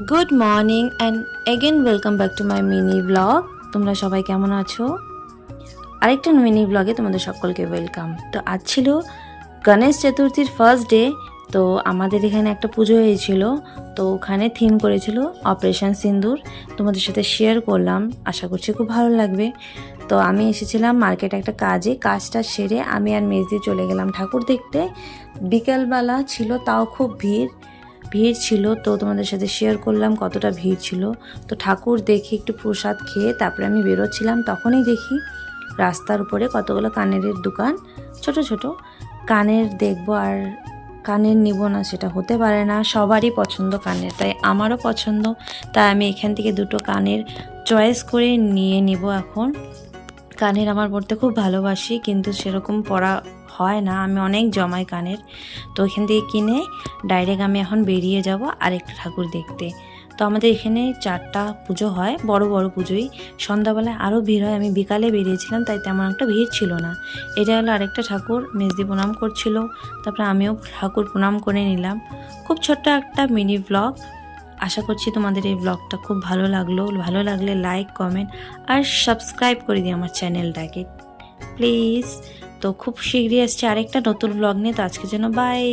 Good morning and again welcome back to my mini blog. তোমরা সবাই কেমন আছো? আরেকটা মিনি ব্লগে তোমাদের সকলকে ওয়েলকাম। তো আজ ছিল গণেশ চতুর্থীর ফার্স্ট ডে। তো আমাদের এখানে একটা পুজো হয়েছিল, তো ওখানে থিম করেছিল অপারেশন সিন্দুর। তোমাদের সাথে শেয়ার করলাম, আশা করছি খুব ভালো লাগবে। তো আমি এসেছিলাম মার্কেটে একটা কাজটা সেরে আমি আর মেজদি চলে গেলাম ঠাকুর দেখতে। বিকেলবেলা ছিল, তাও খুব ভিড় ছিল। তো তোমাদের সাথে শেয়ার করলাম কতটা ভিড় ছিল। তো ঠাকুর দেখে একটু প্রসাদ খেয়ে তারপরে আমি বেরোচ্ছিলাম, তখনই দেখি রাস্তার উপরে কতগুলো কানের দোকান, ছোট ছোট। কানের দেখবো আর কানের নিব না সেটা হতে পারে না, সবারই পছন্দ কানের, তাই আমারও পছন্দ। তাই আমি এখান থেকে দুটো কানের চয়েস করে নিয়ে নিব। এখন কানের আমার পরতে খুব ভালোবাসি, কিন্তু সেরকম পরা হয় না, আমি অনেক জমাই কানের। তো এখান থেকে কিনে ডাইরেক্ট আমি এখন বেরিয়ে যাব আরেকটা ঠাকুর দেখতে। তো আমাদের এখানে 4টা পুজো হয়, বড় বড় পুজোই। সন্ধ্যাবেলায় আরও ভিড় হয়, আমি বিকালে বেরিয়েছিলাম তাই তেমন একটা ভিড় ছিল না। এটা হলো আরেকটা ঠাকুর, মেজদি প্রণাম করছিল, তারপরে আমিও ঠাকুর প্রণাম করে নিলাম। খুব ছোট্ট একটা মিনি ব্লগ। আশা করছি তোমাদের এই ব্লগটা খুব ভালো লাগলে লাইক, কমেন্ট আর সাবস্ক্রাইব করে দিই আমার চ্যানেলটাকে প্লিজ। তো খুব শীঘ্রই আসছে আরেকটা নতুন ব্লগ নিয়ে। তো আজকের জন্য বাই।